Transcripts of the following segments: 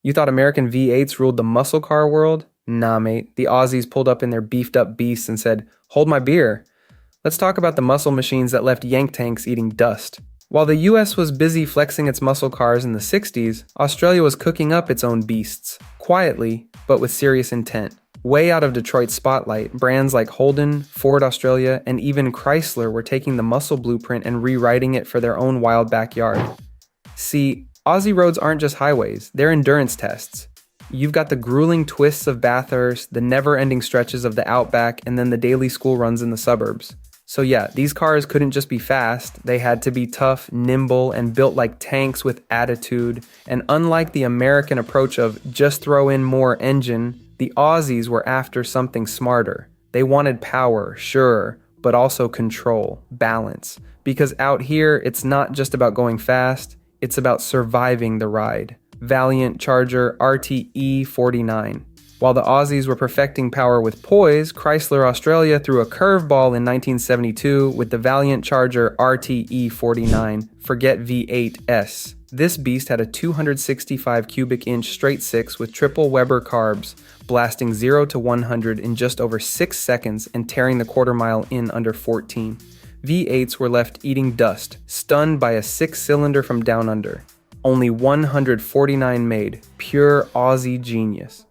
You thought American V8s ruled the muscle car world? Nah, mate. The Aussies pulled up in their beefed up beasts and said, "Hold my beer." Let's talk about the muscle machines that left yank tanks eating dust. While the US was busy flexing its muscle cars in the 60s, Australia was cooking up its own beasts, quietly, but with serious intent. Way out of Detroit's spotlight, brands like Holden, Ford Australia, and even Chrysler were taking the muscle blueprint and rewriting it for their own wild backyard. See, Aussie roads aren't just highways, they're endurance tests. You've got the grueling twists of Bathurst, the never-ending stretches of the outback, and then the daily school runs in the suburbs. So yeah, these cars couldn't just be fast, they had to be tough, nimble, and built like tanks with attitude. And unlike the American approach of just throw in more engine, the Aussies were after something smarter. They wanted power, sure, but also control, balance. Because out here, it's not just about going fast, it's about surviving the ride. Valiant Charger RTE 49. While the Aussies were perfecting power with poise, Chrysler Australia threw a curveball in 1972 with the Valiant Charger RTE 49, forget V8s. This beast had a 265 cubic inch straight six with triple Weber carbs, blasting 0 to 100 in just over 6 seconds and tearing the quarter mile in under 14. V8s were left eating dust, stunned by a 6-cylinder from down under. Only 149 made, pure Aussie genius.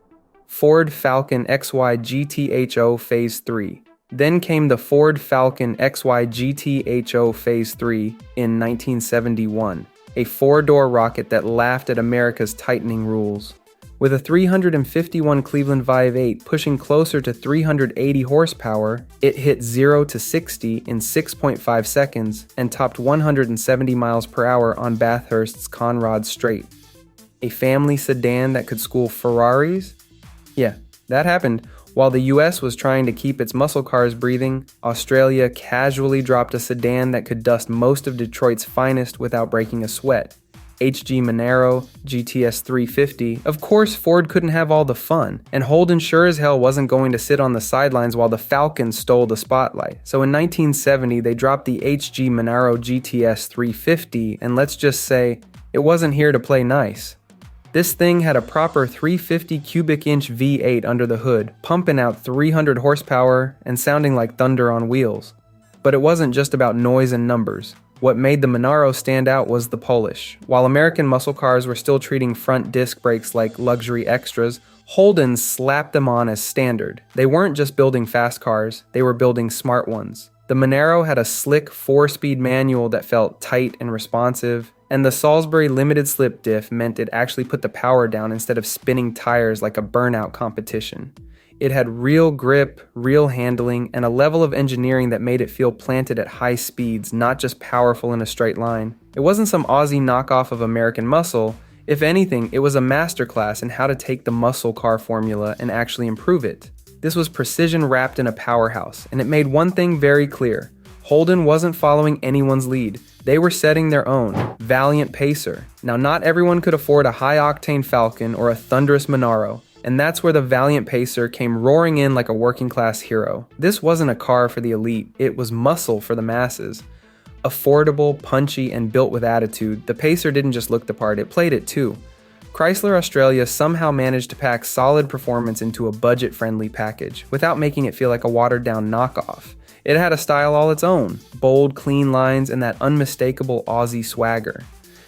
Ford Falcon XY GTHO Phase 3. Then came the Ford Falcon XY GTHO Phase 3 in 1971, a 4-door rocket that laughed at America's tightening rules. With a 351 Cleveland V8 pushing closer to 380 horsepower, it hit 0 to 60 in 6.5 seconds and topped 170 miles per hour on Bathurst's Conrod Strait. A family sedan that could school Ferraris? Yeah, that happened. While the US was trying to keep its muscle cars breathing, Australia casually dropped a sedan that could dust most of Detroit's finest without breaking a sweat. HG Monaro, GTS 350. Of course, Ford couldn't have all the fun, and Holden sure as hell wasn't going to sit on the sidelines while the Falcon stole the spotlight. So in 1970, they dropped the HG Monaro GTS 350, and let's just say, it wasn't here to play nice. This thing had a proper 350 cubic inch V8 under the hood, pumping out 300 horsepower and sounding like thunder on wheels. But it wasn't just about noise and numbers. What made the Monaro stand out was the polish. While American muscle cars were still treating front disc brakes like luxury extras, Holden slapped them on as standard. They weren't just building fast cars, they were building smart ones. The Monaro had a slick 4-speed manual that felt tight and responsive, and the Salisbury limited slip diff meant it actually put the power down instead of spinning tires like a burnout competition. It had real grip, real handling, and a level of engineering that made it feel planted at high speeds, not just powerful in a straight line. It wasn't some Aussie knockoff of American muscle. If anything, it was a masterclass in how to take the muscle car formula and actually improve it. This was precision wrapped in a powerhouse, and it made one thing very clear. Holden wasn't following anyone's lead. They were setting their own. Valiant pacer. Now, not everyone could afford a high-octane Falcon or a thunderous Monaro, and that's where the Valiant Pacer came roaring in like a working-class hero. This wasn't a car for the elite, it was muscle for the masses. Affordable, punchy, and built with attitude, the Pacer didn't just look the part, it played it too. Chrysler Australia somehow managed to pack solid performance into a budget-friendly package, without making it feel like a watered-down knockoff. It had a style all its own, bold, clean lines, and that unmistakable Aussie swagger.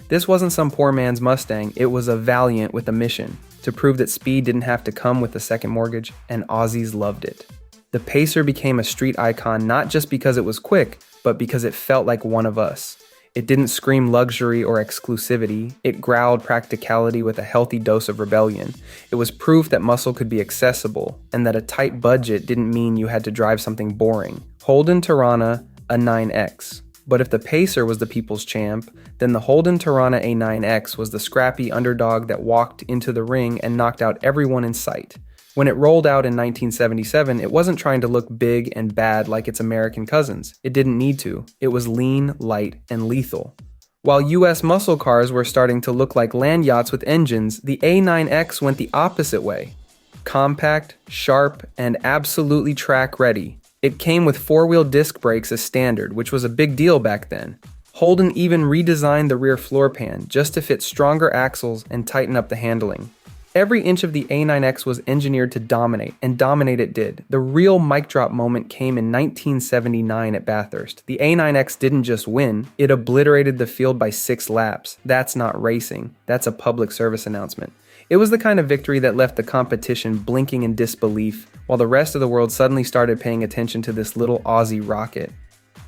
This wasn't some poor man's Mustang, it was a Valiant with a mission, to prove that speed didn't have to come with a second mortgage, and Aussies loved it. The Pacer became a street icon not just because it was quick, but because it felt like one of us. It didn't scream luxury or exclusivity, it growled practicality with a healthy dose of rebellion. It was proof that muscle could be accessible, and that a tight budget didn't mean you had to drive something boring. Holden Tirana, a 9X. But if the Pacer was the people's champ, then the Holden Tirana A9X was the scrappy underdog that walked into the ring and knocked out everyone in sight. When it rolled out in 1977, it wasn't trying to look big and bad like its American cousins. It didn't need to. It was lean, light, and lethal. While US muscle cars were starting to look like land yachts with engines, the A9X went the opposite way. Compact, sharp, and absolutely track ready. It came with 4-wheel disc brakes as standard, which was a big deal back then. Holden even redesigned the rear floor pan just to fit stronger axles and tighten up the handling. Every inch of the A9X was engineered to dominate, and dominate it did. The real mic drop moment came in 1979 at Bathurst. The A9X didn't just win, it obliterated the field by 6 laps. That's not racing, that's a public service announcement. It was the kind of victory that left the competition blinking in disbelief, while the rest of the world suddenly started paying attention to this little Aussie rocket.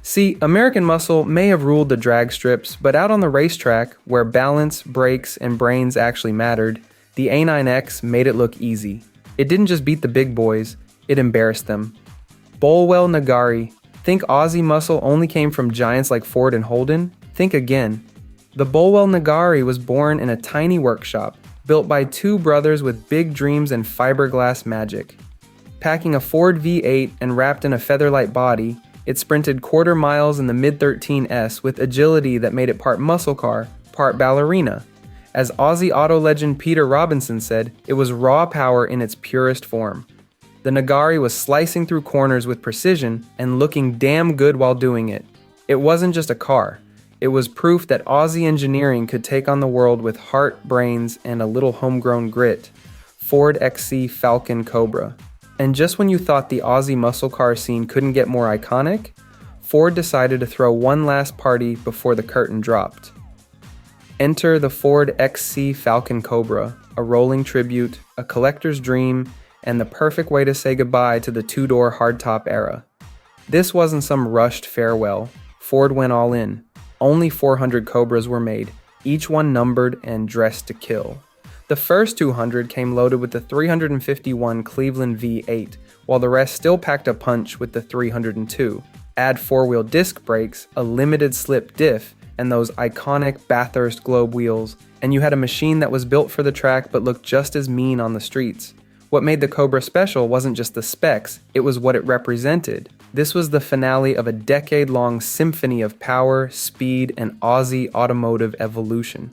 See, American muscle may have ruled the drag strips, but out on the racetrack, where balance, brakes, and brains actually mattered, the A9X made it look easy. It didn't just beat the big boys, it embarrassed them. Bulwell Nagari. Think Aussie muscle only came from giants like Ford and Holden? Think again. The Bulwell Nagari was born in a tiny workshop, built by 2 brothers with big dreams and fiberglass magic. Packing a Ford V8 and wrapped in a featherlight body, it sprinted quarter miles in the mid-13S with agility that made it part muscle car, part ballerina. As Aussie auto legend Peter Robinson said, it was raw power in its purest form. The Nagari was slicing through corners with precision and looking damn good while doing it. It wasn't just a car. It was proof that Aussie engineering could take on the world with heart, brains, and a little homegrown grit. Ford XC Falcon Cobra. And just when you thought the Aussie muscle car scene couldn't get more iconic, Ford decided to throw one last party before the curtain dropped. Enter the Ford XC Falcon Cobra, a rolling tribute, a collector's dream, and the perfect way to say goodbye to the 2-door hardtop era. This wasn't some rushed farewell. Ford went all in. Only 400 Cobras were made, each one numbered and dressed to kill. The first 200 came loaded with the 351 Cleveland V8, while the rest still packed a punch with the 302. Add 4-wheel disc brakes, a limited slip diff, and those iconic Bathurst Globe wheels, and you had a machine that was built for the track but looked just as mean on the streets. What made the Cobra special wasn't just the specs, it was what it represented. This was the finale of a decade-long symphony of power, speed, and Aussie automotive evolution.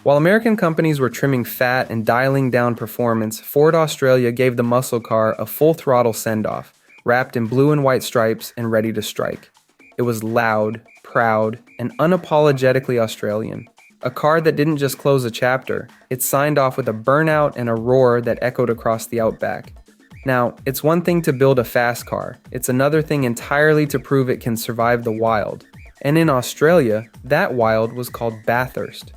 While American companies were trimming fat and dialing down performance, Ford Australia gave the muscle car a full-throttle send-off, wrapped in blue and white stripes and ready to strike. It was loud, proud, and unapologetically Australian. A car that didn't just close a chapter, it signed off with a burnout and a roar that echoed across the outback. Now, it's one thing to build a fast car, it's another thing entirely to prove it can survive the wild. And in Australia, that wild was called Bathurst.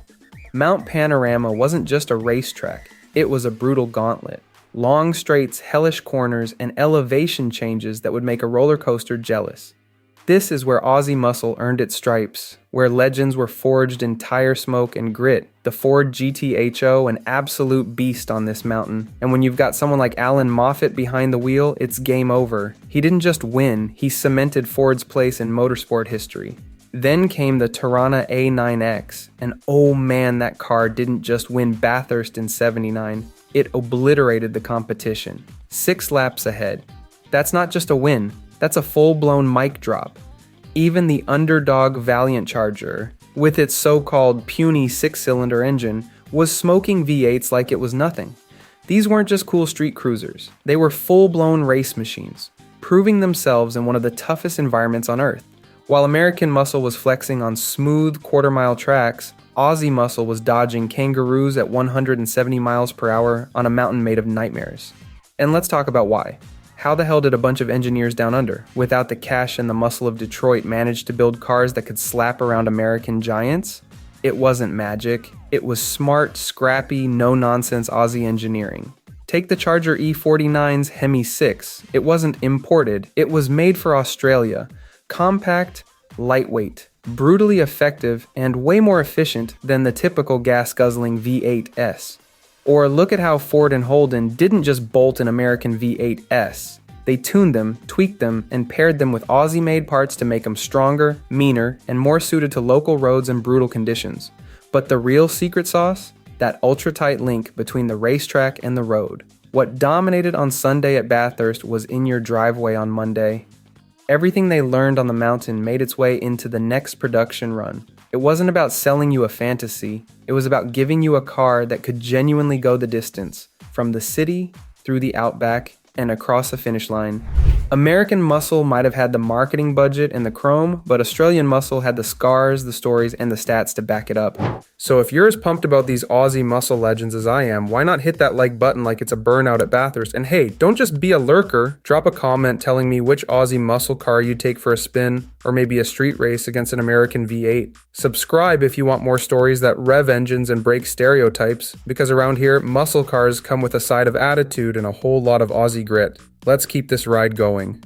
Mount Panorama wasn't just a racetrack, it was a brutal gauntlet. Long straights, hellish corners, and elevation changes that would make a roller coaster jealous. This is where Aussie muscle earned its stripes, where legends were forged in tire smoke and grit. The Ford GTHO, an absolute beast on this mountain. And when you've got someone like Alan Moffat behind the wheel, it's game over. He didn't just win, he cemented Ford's place in motorsport history. Then came the Tirana A9X, and oh man, that car didn't just win Bathurst in '79, it obliterated the competition. 6 laps ahead. That's not just a win. That's a full-blown mic drop. Even the underdog Valiant Charger, with its so-called puny 6-cylinder engine, was smoking V8s like it was nothing. These weren't just cool street cruisers. They were full-blown race machines, proving themselves in one of the toughest environments on Earth. While American muscle was flexing on smooth quarter-mile tracks, Aussie muscle was dodging kangaroos at 170 miles per hour on a mountain made of nightmares. And let's talk about why. How the hell did a bunch of engineers down under, without the cash and the muscle of Detroit, manage to build cars that could slap around American giants? It wasn't magic. It was smart, scrappy, no-nonsense Aussie engineering. Take the Charger E49's Hemi 6. It wasn't imported. It was made for Australia. Compact, lightweight, brutally effective, and way more efficient than the typical gas-guzzling V8s. Or look at how Ford and Holden didn't just bolt an American V8s. They tuned them, tweaked them, and paired them with Aussie-made parts to make them stronger, meaner, and more suited to local roads and brutal conditions. But the real secret sauce? That ultra-tight link between the racetrack and the road. What dominated on Sunday at Bathurst was in your driveway on Monday. Everything they learned on the mountain made its way into the next production run. It wasn't about selling you a fantasy, it was about giving you a car that could genuinely go the distance, from the city, through the outback, and across the finish line. American muscle might have had the marketing budget and the chrome, but Australian muscle had the scars, the stories, and the stats to back it up. So if you're as pumped about these Aussie muscle legends as I am, why not hit that like button like it's a burnout at Bathurst? And hey, don't just be a lurker, drop a comment telling me which Aussie muscle car you'd take for a spin, or maybe a street race against an American V8. Subscribe if you want more stories that rev engines and break stereotypes, because around here, muscle cars come with a side of attitude and a whole lot of Aussie grit. Let's keep this ride going.